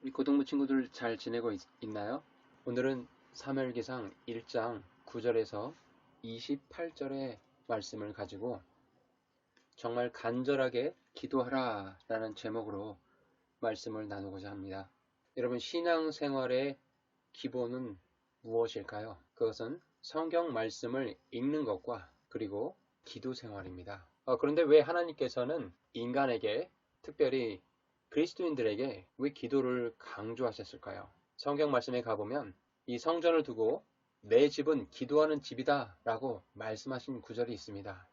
우리 고등부 친구들 잘 지내고 있나요? 오늘은 사무엘기상 1장 9절에서 28절의 말씀을 가지고 정말 간절하게 기도하라 라는 제목으로 말씀을 나누고자 합니다. 여러분, 신앙생활의 기본은 무엇일까요? 그것은 성경 말씀을 읽는 것과 그리고 기도 생활입니다. 그런데 왜 하나님께서는 인간에게, 특별히 그리스도인들에게 왜 기도를 강조하셨을까요? 성경 말씀에 가보면 이 성전을 두고 내 집은 기도하는 집이다 라고 말씀하신 구절이 있습니다.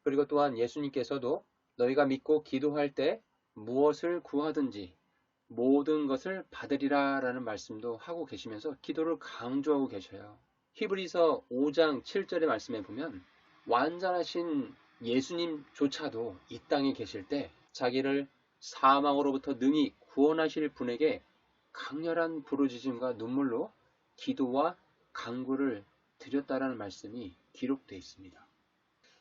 그리고 또한 예수님께서도 너희가 믿고 기도할 때 무엇을 구하든지 모든 것을 받으리라 라는 말씀도 하고 계시면서 기도를 강조하고 계셔요. 히브리서 5장 7절의 말씀에 보면 완전하신 예수님조차도 이 땅에 계실 때 자기를 사망으로부터 능히 구원하실 분에게 강렬한 부르짖음과 눈물로 기도와 간구를 드렸다라는 말씀이 기록되어 있습니다.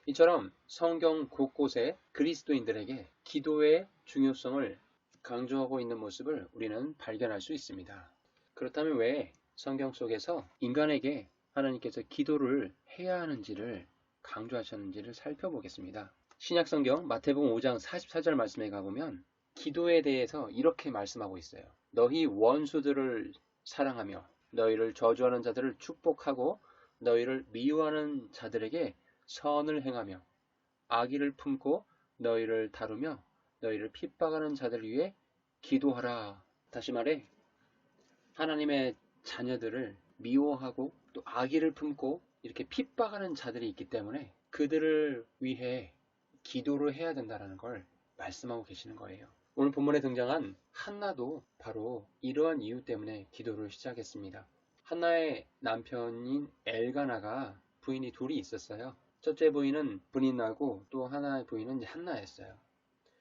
이처럼 성경 곳곳에 그리스도인들에게 기도의 중요성을 강조하고 있는 모습을 우리는 발견할 수 있습니다. 그렇다면 왜 성경 속에서 인간에게 하나님께서 기도를 해야 하는지를 강조하셨는지를 살펴보겠습니다. 신약성경 마태복음 5장 44절 말씀에 가보면 기도에 대해서 이렇게 말씀하고 있어요. 너희 원수들을 사랑하며 너희를 저주하는 자들을 축복하고 너희를 미워하는 자들에게 선을 행하며 악의를 품고 너희를 다루며 너희를 핍박하는 자들 위해 기도하라. 다시 말해 하나님의 자녀들을 미워하고 또 악의를 품고 이렇게 핍박하는 자들이 있기 때문에 그들을 위해 기도를 해야 된다는 걸 말씀하고 계시는 거예요. 오늘 본문에 등장한 한나도 바로 이러한 이유 때문에 기도를 시작했습니다. 한나의 남편인 엘가나가 부인이 둘이 있었어요. 첫째 부인은 브린나고 또 하나의 부인은 한나였어요.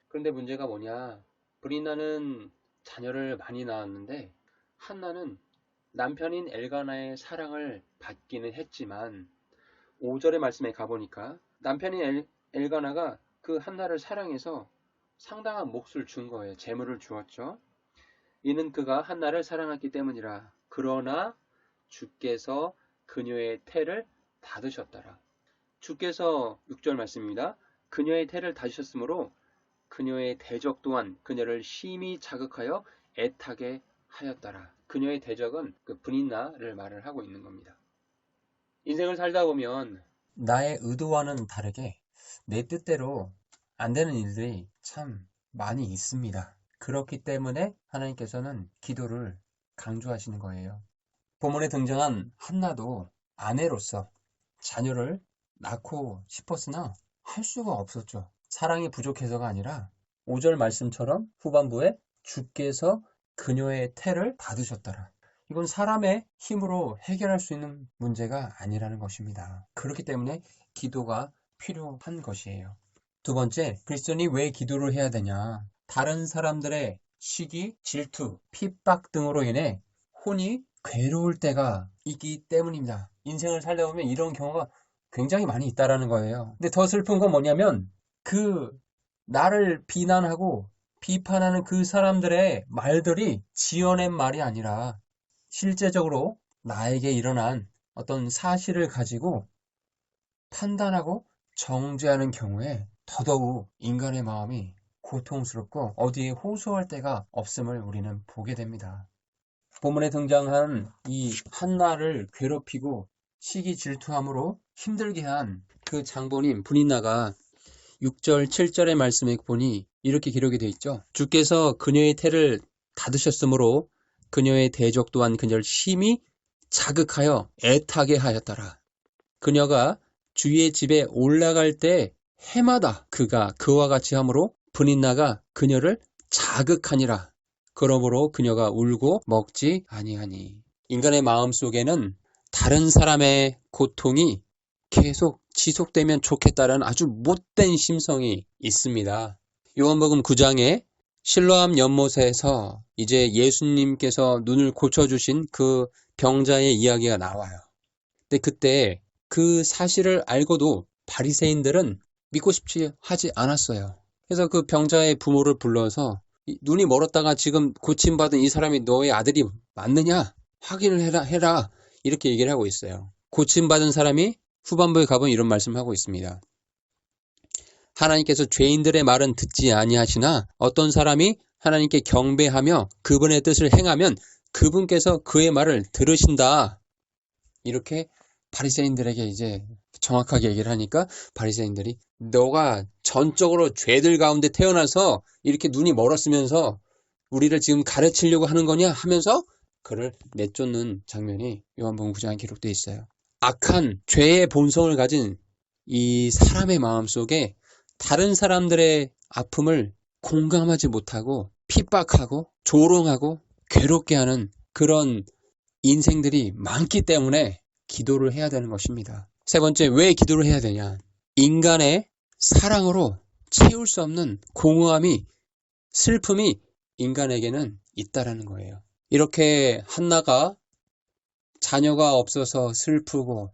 그런데 문제가 뭐냐? 브린나는 자녀를 많이 낳았는데 한나는 남편인 엘가나의 사랑을 받기는 했지만 5절의 말씀에 가보니까 남편인 엘가나가 그 한나를 사랑해서 상당한 몫을 준 거예요. 재물을 주었죠. 이는 그가 한나를 사랑했기 때문이라. 그러나 주께서 그녀의 태를 닫으셨더라. 주께서 6절 말씀입니다. 그녀의 태를 닫으셨으므로 그녀의 대적 또한 그녀를 심히 자극하여 애타게 하였더라. 그녀의 대적은 그 브린나를 말을 하고 있는 겁니다. 인생을 살다 보면 나의 의도와는 다르게 내 뜻대로 안 되는 일들이 참 많이 있습니다. 그렇기 때문에 하나님께서는 기도를 강조하시는 거예요. 본문에 등장한 한나도 아내로서 자녀를 낳고 싶었으나 할 수가 없었죠. 사랑이 부족해서가 아니라 5절 말씀처럼 후반부에 주께서 그녀의 태를 닫으셨더라. 이건 사람의 힘으로 해결할 수 있는 문제가 아니라는 것입니다. 그렇기 때문에 기도가 필요한 것이에요. 두 번째, 그리스도인이 왜 기도를 해야 되냐? 다른 사람들의 시기, 질투, 핍박 등으로 인해 혼이 괴로울 때가 있기 때문입니다. 인생을 살다 보면 이런 경우가 굉장히 많이 있다라는 거예요. 근데 더 슬픈 건 뭐냐면 나를 비난하고 비판하는 그 사람들의 말들이 지어낸 말이 아니라 실제적으로 나에게 일어난 어떤 사실을 가지고 판단하고 정죄하는 경우에 더더욱 인간의 마음이 고통스럽고 어디에 호소할 데가 없음을 우리는 보게 됩니다. 본문에 등장한 이 한나를 괴롭히고 시기 질투함으로 힘들게 한 그 장본인 브린나가 6절 7절의 말씀에 보니 이렇게 기록이 되어 있죠. 주께서 그녀의 태를 닫으셨으므로 그녀의 대적 또한 그녀를 심히 자극하여 애타게 하였더라. 그녀가 주의 집에 올라갈 때 해마다 그가 그와 같이 함으로 브린나가 그녀를 자극하니라. 그러므로 그녀가 울고 먹지 아니하니. 인간의 마음속에는 다른 사람의 고통이 계속 지속되면 좋겠다는 아주 못된 심성이 있습니다. 요한복음 9장에 실로암 연못에서 이제 예수님께서 눈을 고쳐주신 그 병자의 이야기가 나와요. 근데 그때 그 사실을 알고도 바리새인들은 믿고 싶지 하지 않았어요. 그래서 그 병자의 부모를 불러서 눈이 멀었다가 지금 고침받은 이 사람이 너의 아들이 맞느냐? 확인을 해라. 이렇게 얘기를 하고 있어요. 고침받은 사람이 후반부에 가보면 이런 말씀을 하고 있습니다. 하나님께서 죄인들의 말은 듣지 아니하시나 어떤 사람이 하나님께 경배하며 그분의 뜻을 행하면 그분께서 그의 말을 들으신다. 이렇게 바리새인들에게 이제 정확하게 얘기를 하니까 바리새인들이 너가 전적으로 죄들 가운데 태어나서 이렇게 눈이 멀었으면서 우리를 지금 가르치려고 하는 거냐 하면서 그를 내쫓는 장면이 요한복음 9장에 기록되어 있어요. 악한 죄의 본성을 가진 이 사람의 마음속에 다른 사람들의 아픔을 공감하지 못하고 핍박하고 조롱하고 괴롭게 하는 그런 인생들이 많기 때문에 기도를 해야 되는 것입니다. 세 번째, 왜 기도를 해야 되냐? 인간의 사랑으로 채울 수 없는 공허함이, 슬픔이 인간에게는 있다라는 거예요. 이렇게 한나가 자녀가 없어서 슬프고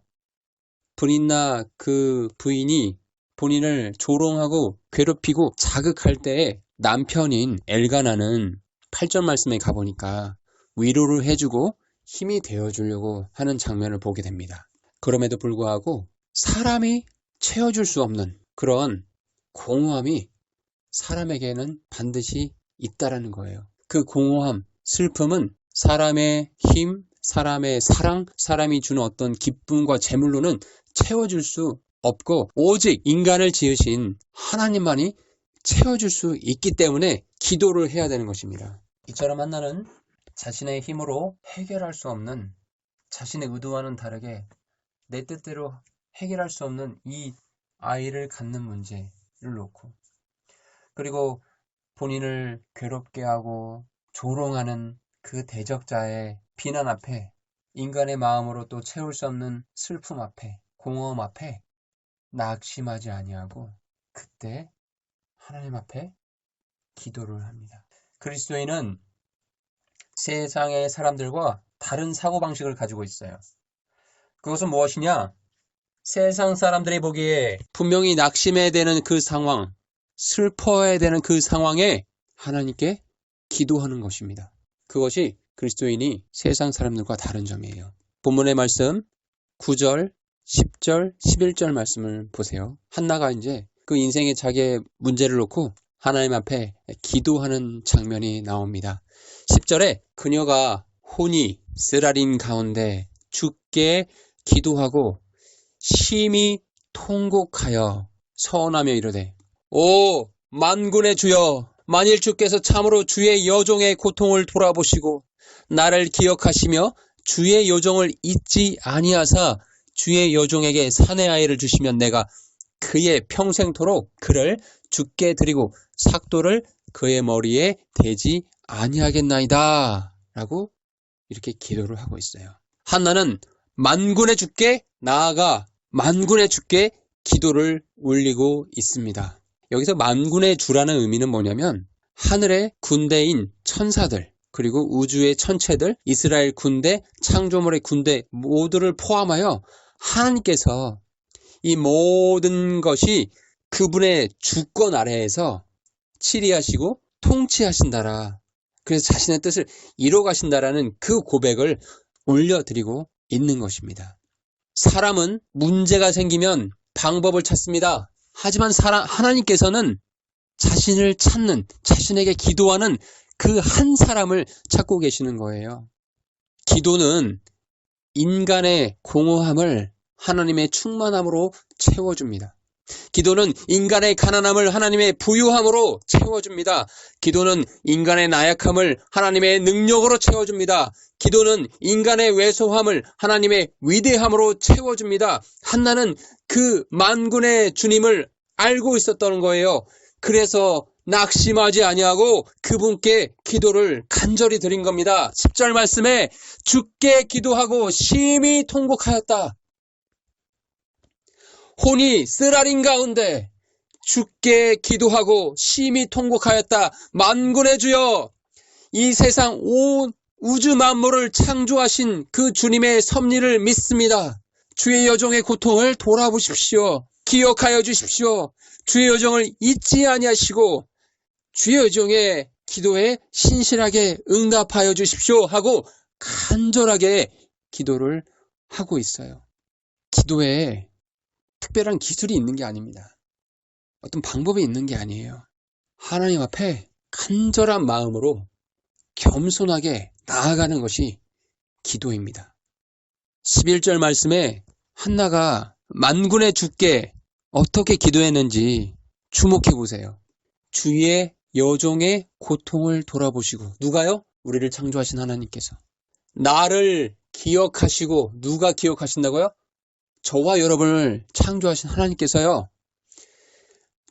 분이나 그 부인이 본인을 조롱하고 괴롭히고 자극할 때에 남편인 엘가나는 8절 말씀에 가보니까 위로를 해주고 힘이 되어주려고 하는 장면을 보게 됩니다. 그럼에도 불구하고 사람이 채워줄 수 없는 그런 공허함이 사람에게는 반드시 있다라는 거예요. 그 공허함, 슬픔은 사람의 힘, 사람의 사랑, 사람이 주는 어떤 기쁨과 재물로는 채워줄 수 없고 오직 인간을 지으신 하나님만이 채워줄 수 있기 때문에 기도를 해야 되는 것입니다. 이처럼 한나는 자신의 힘으로 해결할 수 없는, 자신의 의도와는 다르게 내 뜻대로 해결할 수 없는 이 아이를 갖는 문제를 놓고, 그리고 본인을 괴롭게 하고 조롱하는 그 대적자의 비난 앞에, 인간의 마음으로 또 채울 수 없는 슬픔 앞에, 공허함 앞에 낙심하지 아니하고 그때 하나님 앞에 기도를 합니다. 그리스도인은 세상의 사람들과 다른 사고방식을 가지고 있어요. 그것은 무엇이냐? 세상 사람들이 보기에 분명히 낙심해야 되는 그 상황, 슬퍼해야 되는 그 상황에 하나님께 기도하는 것입니다. 그것이 그리스도인이 세상 사람들과 다른 점이에요. 본문의 말씀 9절, 10절, 11절 말씀을 보세요. 한나가 이제 그 인생의 자기의 문제를 놓고 하나님 앞에 기도하는 장면이 나옵니다. 10절에 그녀가 혼이 쓰라림 가운데 주께 기도하고 심히 통곡하여 서원하며 이르되 오 만군의 주여, 만일 주께서 참으로 주의 여종의 고통을 돌아보시고 나를 기억하시며 주의 여종을 잊지 아니하사 주의 여종에게 사내 아이를 주시면 내가 그의 평생토록 그를 주께 드리고 삭도를 그의 머리에 대지 아니하겠나이다 라고 이렇게 기도를 하고 있어요. 한나는 만군의 주께 나아가 만군의 주께 기도를 올리고 있습니다. 여기서 만군의 주라는 의미는 뭐냐면 하늘의 군대인 천사들, 그리고 우주의 천체들, 이스라엘 군대, 창조물의 군대 모두를 포함하여 하나님께서 이 모든 것이 그분의 주권 아래에서 치리하시고 통치하신다라. 그래서 자신의 뜻을 이뤄가신다라는 그 고백을 올려드리고 있는 것입니다. 사람은 문제가 생기면 방법을 찾습니다. 하지만 하나님께서는 자신을 찾는, 자신에게 기도하는 그 한 사람을 찾고 계시는 거예요. 기도는 인간의 공허함을 하나님의 충만함으로 채워줍니다. 기도는 인간의 가난함을 하나님의 부유함으로 채워줍니다. 기도는 인간의 나약함을 하나님의 능력으로 채워줍니다. 기도는 인간의 왜소함을 하나님의 위대함으로 채워줍니다. 한나는 그 만군의 주님을 알고 있었던 거예요. 그래서 낙심하지 아니하고 그분께 기도를 간절히 드린 겁니다. 10절 말씀에 주께 기도하고 심히 통곡하였다. 혼이 쓰라린 가운데 주께 기도하고 심히 통곡하였다. 만군의 주여, 이 세상 온 우주 만물을 창조하신 그 주님의 섭리를 믿습니다. 주의 여종의 고통을 돌아보십시오. 기억하여 주십시오. 주의 여종을 잊지 아니하시고 주의 여종의 기도에 신실하게 응답하여 주십시오 하고 간절하게 기도를 하고 있어요. 기도에 특별한 기술이 있는 게 아닙니다. 어떤 방법이 있는 게 아니에요. 하나님 앞에 간절한 마음으로 겸손하게 나아가는 것이 기도입니다. 11절 말씀에 한나가 만군의 주께 어떻게 기도했는지 주목해 보세요. 주의 여종의 고통을 돌아보시고, 누가요? 우리를 창조하신 하나님께서. 나를 기억하시고, 누가 기억하신다고요? 저와 여러분을 창조하신 하나님께서요.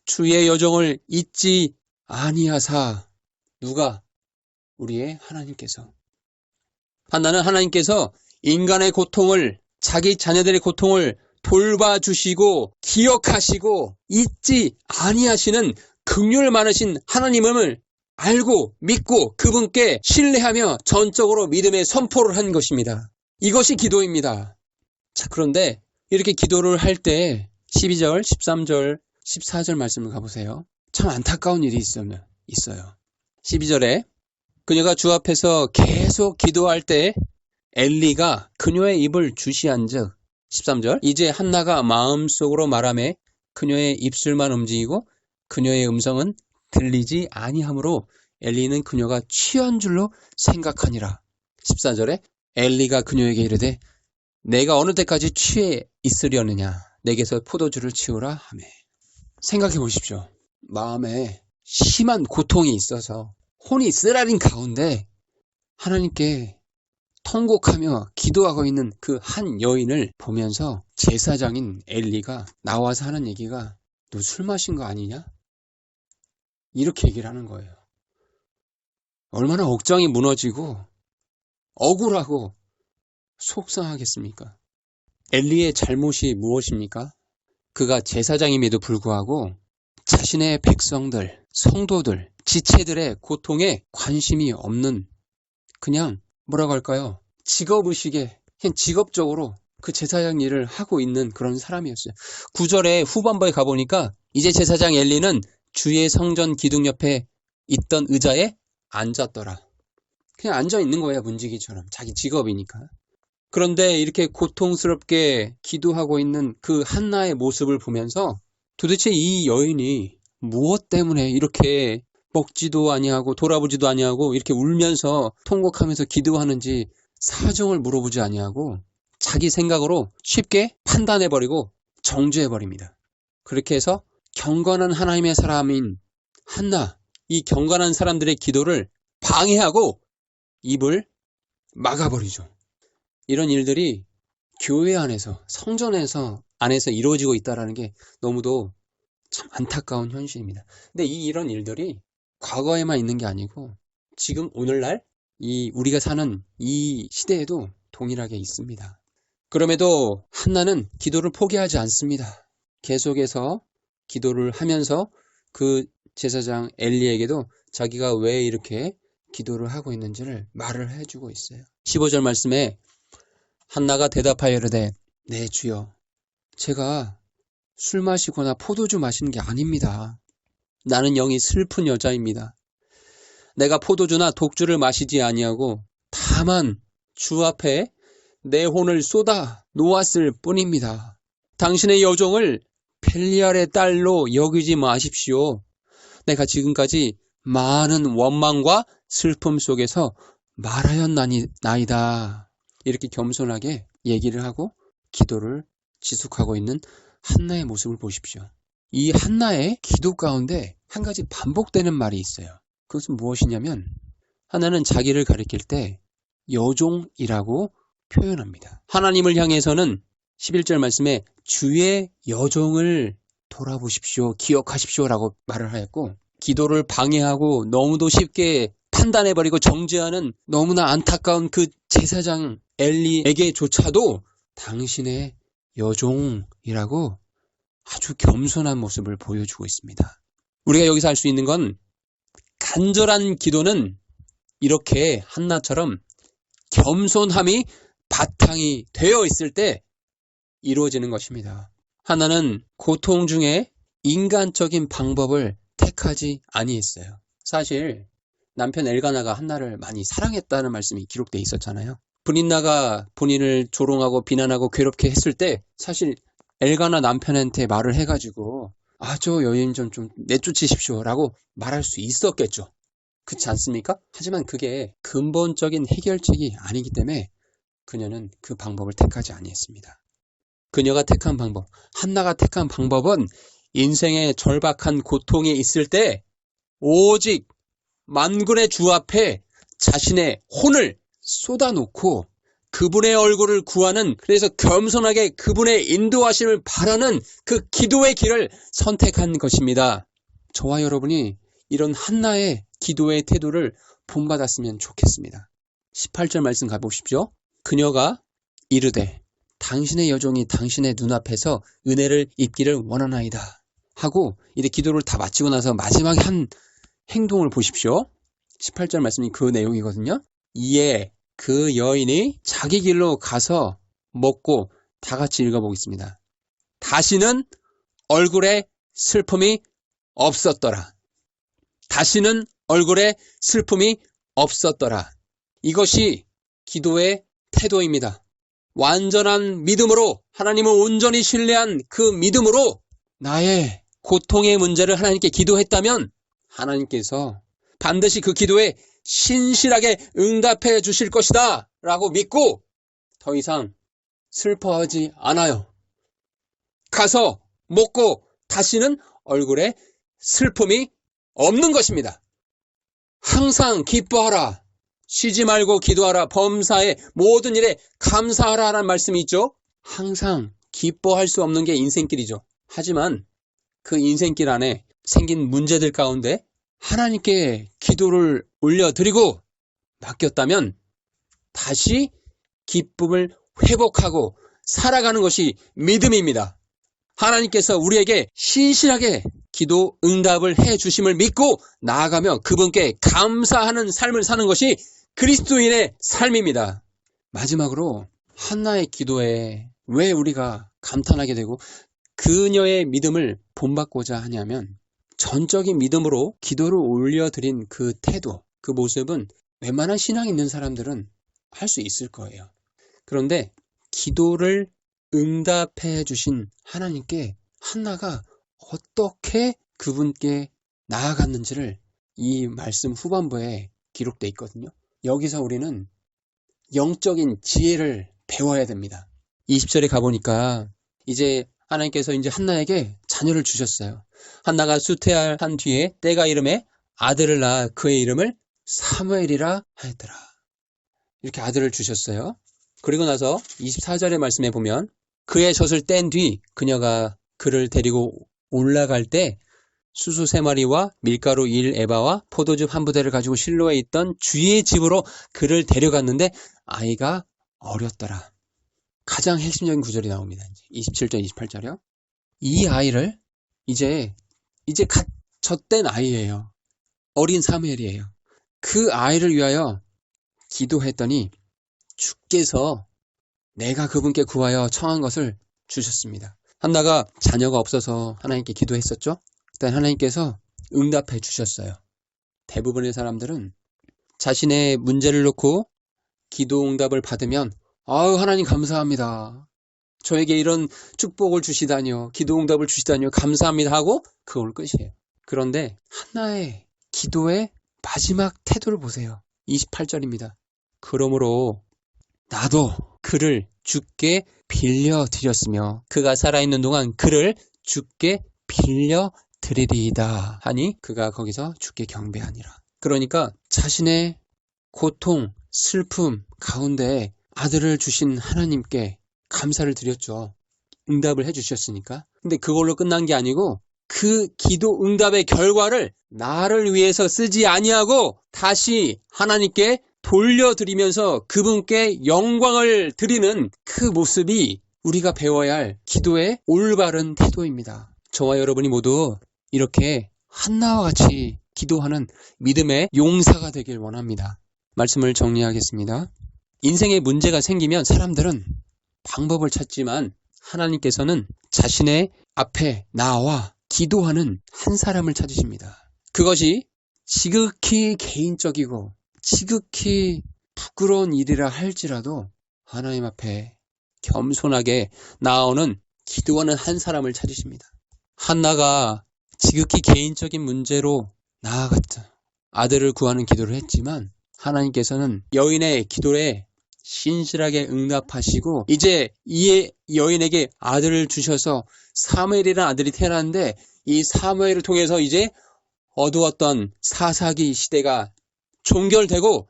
주의 여종을 잊지 아니하사. 누가? 우리의 하나님께서. 한나는 하나님께서 인간의 고통을, 자기 자녀들의 고통을 돌봐주시고 기억하시고 잊지 아니하시는 긍휼 많으신 하나님을 알고 믿고 그분께 신뢰하며 전적으로 믿음의 선포를 한 것입니다. 이것이 기도입니다. 자, 그런데 이렇게 기도를 할 때 12절, 13절, 14절 말씀을 가보세요. 참 안타까운 일이 있어요. 12절에 그녀가 주 앞에서 계속 기도할 때 엘리가 그녀의 입을 주시한즉, 13절, 이제 한나가 마음속으로 말하매 그녀의 입술만 움직이고 그녀의 음성은 들리지 아니하므로 엘리는 그녀가 취한 줄로 생각하니라. 14절에 엘리가 그녀에게 이르되 내가 어느 때까지 취해 있으려느냐, 내게서 포도주를 치우라 하매. 생각해 보십시오. 마음에 심한 고통이 있어서 혼이 쓰라린 가운데 하나님께 통곡하며 기도하고 있는 그 한 여인을 보면서 제사장인 엘리가 나와서 하는 얘기가 너 술 마신 거 아니냐? 이렇게 얘기를 하는 거예요. 얼마나 억장이 무너지고 억울하고 속상하겠습니까? 엘리의 잘못이 무엇입니까? 그가 제사장임에도 불구하고 자신의 백성들, 성도들, 지체들의 고통에 관심이 없는, 그냥 뭐라고 할까요? 직업의식에 그냥 직업적으로 그 제사장 일을 하고 있는 그런 사람이었어요. 9절에 후반부에 가보니까 이제 제사장 엘리는 주의 성전 기둥 옆에 있던 의자에 앉았더라. 그냥 앉아 있는 거예요. 문지기처럼. 자기 직업이니까. 그런데 이렇게 고통스럽게 기도하고 있는 그 한나의 모습을 보면서 도대체 이 여인이 무엇 때문에 이렇게 먹지도 아니하고 돌아보지도 아니하고 이렇게 울면서 통곡하면서 기도하는지 사정을 물어보지 아니하고 자기 생각으로 쉽게 판단해버리고 정죄해버립니다. 그렇게 해서 경건한 하나님의 사람인 한나, 이 경건한 사람들의 기도를 방해하고 입을 막아버리죠. 이런 일들이 교회 안에서, 성전 안에서 이루어지고 있다는 게 너무도 참 안타까운 현실입니다. 근데 이런 일들이 과거에만 있는 게 아니고 지금 오늘날 우리가 사는 이 시대에도 동일하게 있습니다. 그럼에도 한나는 기도를 포기하지 않습니다. 계속해서 기도를 하면서 그 제사장 엘리에게도 자기가 왜 이렇게 기도를 하고 있는지를 말을 해주고 있어요. 15절 말씀에 한나가 대답하여 이르되 네 주여, 제가 술 마시거나 포도주 마시는 게 아닙니다. 나는 영이 슬픈 여자입니다. 내가 포도주나 독주를 마시지 아니하고 다만 주 앞에 내 혼을 쏟아 놓았을 뿐입니다. 당신의 여종을 벨리알의 딸로 여기지 마십시오. 내가 지금까지 많은 원망과 슬픔 속에서 말하였나이다. 이렇게 겸손하게 얘기를 하고 기도를 지속하고 있는 한나의 모습을 보십시오. 이 한나의 기도 가운데 한 가지 반복되는 말이 있어요. 그것은 무엇이냐면 하나는 자기를 가리킬 때 여종이라고 표현합니다. 하나님을 향해서는 11절 말씀에 주의 여종을 돌아보십시오, 기억하십시오 라고 말을 하였고, 기도를 방해하고 너무도 쉽게 판단해버리고 정죄하는 너무나 안타까운 그 제사장 엘리에게조차도 당신의 여종이라고 아주 겸손한 모습을 보여주고 있습니다. 우리가 여기서 할 수 있는 건 간절한 기도는 이렇게 한나처럼 겸손함이 바탕이 되어 있을 때 이루어지는 것입니다. 하나는 고통 중에 인간적인 방법을 택하지 아니했어요. 사실 남편 엘가나가 한나를 많이 사랑했다는 말씀이 기록되어 있었잖아요. 브린나가 본인을 조롱하고 비난하고 괴롭게 했을 때 사실 엘가나 남편한테 말을 해가지고 저 여인 좀 내쫓으십시오 라고 말할 수 있었겠죠. 그렇지 않습니까? 하지만 그게 근본적인 해결책이 아니기 때문에 그녀는 그 방법을 택하지 아니했습니다. 그녀가 택한 방법, 한나가 택한 방법은 인생의 절박한 고통에 있을 때 오직 만군의 주 앞에 자신의 혼을 쏟아놓고 그분의 얼굴을 구하는, 그래서 겸손하게 그분의 인도하심을 바라는 그 기도의 길을 선택한 것입니다. 저와 여러분이 이런 한나의 기도의 태도를 본받았으면 좋겠습니다. 18절 말씀 가보십시오. 그녀가 이르되 당신의 여종이 당신의 눈앞에서 은혜를 입기를 원하나이다 하고 이제 기도를 다 마치고 나서 마지막에 한 행동을 보십시오. 18절 말씀이 그 내용이거든요. 이에 그 여인이 자기 길로 가서 먹고, 다 같이 읽어보겠습니다. 다시는 얼굴에 슬픔이 없었더라. 다시는 얼굴에 슬픔이 없었더라. 이것이 기도의 태도입니다. 완전한 믿음으로, 하나님을 온전히 신뢰한 그 믿음으로 나의 고통의 문제를 하나님께 기도했다면 하나님께서 반드시 그 기도에 신실하게 응답해 주실 것이다 라고 믿고 더 이상 슬퍼하지 않아요. 가서 먹고 다시는 얼굴에 슬픔이 없는 것입니다. 항상 기뻐하라. 쉬지 말고 기도하라. 범사의 모든 일에 감사하라 라는 말씀이 있죠. 항상 기뻐할 수 없는 게 인생길이죠. 하지만 그 인생길 안에 생긴 문제들 가운데 하나님께 기도를 올려드리고 맡겼다면 다시 기쁨을 회복하고 살아가는 것이 믿음입니다. 하나님께서 우리에게 신실하게 기도 응답을 해주심을 믿고 나아가며 그분께 감사하는 삶을 사는 것이 그리스도인의 삶입니다. 마지막으로 한나의 기도에 왜 우리가 감탄하게 되고 그녀의 믿음을 본받고자 하냐면, 전적인 믿음으로 기도를 올려드린 그 태도, 그 모습은 웬만한 신앙 있는 사람들은 할 수 있을 거예요. 그런데 기도를 응답해 주신 하나님께 한나가 어떻게 그분께 나아갔는지를 이 말씀 후반부에 기록되어 있거든요. 여기서 우리는 영적인 지혜를 배워야 됩니다. 20절에 가보니까 이제 하나님께서 이제 한나에게 자녀를 주셨어요. 한나가 수태한 뒤에 때가 이름에 아들을 낳아 그의 이름을 사무엘이라 하였더라. 이렇게 아들을 주셨어요. 그리고 나서 24절의 말씀에 보면 그의 젖을 뗀 뒤 그녀가 그를 데리고 올라갈 때 수수 3마리와 밀가루 1에바와 포도즙 1부대를 가지고 실로에 있던 주의 집으로 그를 데려갔는데 아이가 어렸더라. 가장 핵심적인 구절이 나옵니다. 27절, 28절이요. 이 아이를 이제 갓 젖된 아이예요. 어린 사무엘이에요. 그 아이를 위하여 기도했더니 주께서 내가 그분께 구하여 청한 것을 주셨습니다. 한나가 자녀가 없어서 하나님께 기도했었죠. 일단 하나님께서 응답해 주셨어요. 대부분의 사람들은 자신의 문제를 놓고 기도 응답을 받으면 하나님 감사합니다. 저에게 이런 축복을 주시다니요. 기도 응답을 주시다니요. 감사합니다 하고 그걸 끝이에요. 그런데 한나의 기도의 마지막 태도를 보세요. 28절입니다. 그러므로 나도 그를 주께 빌려드렸으며 그가 살아있는 동안 그를 주께 빌려드리리이다 하니 그가 거기서 주께 경배하니라. 그러니까 자신의 고통, 슬픔 가운데 아들을 주신 하나님께 감사를 드렸죠. 응답을 해주셨으니까. 근데 그걸로 끝난 게 아니고 그 기도 응답의 결과를 나를 위해서 쓰지 아니하고 다시 하나님께 돌려드리면서 그분께 영광을 드리는 그 모습이 우리가 배워야 할 기도의 올바른 태도입니다. 저와 여러분이 모두 이렇게 한나와 같이 기도하는 믿음의 용사가 되길 원합니다. 말씀을 정리하겠습니다. 인생에 문제가 생기면 사람들은 방법을 찾지만 하나님께서는 자신의 앞에 나와 기도하는 한 사람을 찾으십니다. 그것이 지극히 개인적이고 지극히 부끄러운 일이라 할지라도 하나님 앞에 겸손하게 나아오는 기도하는 한 사람을 찾으십니다. 한나가 지극히 개인적인 문제로 나아갔다. 아들을 구하는 기도를 했지만 하나님께서는 여인의 기도에 신실하게 응답하시고 이제 이 여인에게 아들을 주셔서 사무엘이라는 아들이 태어났는데 이 사무엘을 통해서 이제 어두웠던 사사기 시대가 종결되고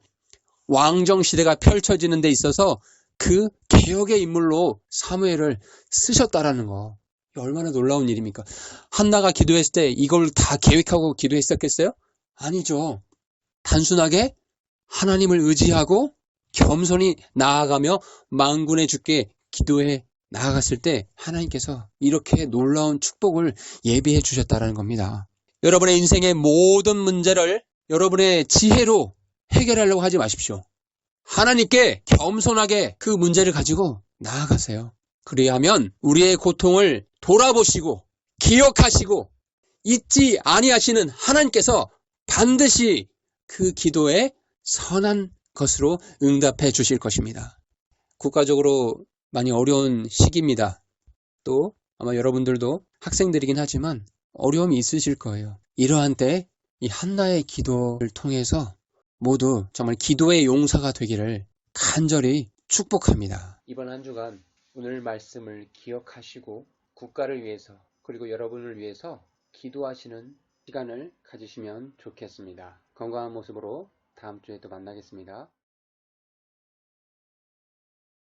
왕정 시대가 펼쳐지는 데 있어서 그 개혁의 인물로 사무엘을 쓰셨다라는 거. 얼마나 놀라운 일입니까? 한나가 기도했을 때 이걸 다 계획하고 기도했었겠어요? 아니죠. 단순하게 하나님을 의지하고 겸손히 나아가며 만군의 주께 기도해 나아갔을 때 하나님께서 이렇게 놀라운 축복을 예비해 주셨다는 겁니다. 여러분의 인생의 모든 문제를 여러분의 지혜로 해결하려고 하지 마십시오. 하나님께 겸손하게 그 문제를 가지고 나아가세요. 그리하면 우리의 고통을 돌아보시고 기억하시고 잊지 아니하시는 하나님께서 반드시 그 기도에 선한 것으로 응답해 주실 것입니다. 국가적으로 많이 어려운 시기입니다. 또 아마 여러분들도 학생들이긴 하지만 어려움이 있으실 거예요. 이러한 때 이 한나의 기도를 통해서 모두 정말 기도의 용사가 되기를 간절히 축복합니다. 이번 한 주간 오늘 말씀을 기억하시고 국가를 위해서 그리고 여러분을 위해서 기도하시는 시간을 가지시면 좋겠습니다. 건강한 모습으로 다음 주에 또 만나겠습니다.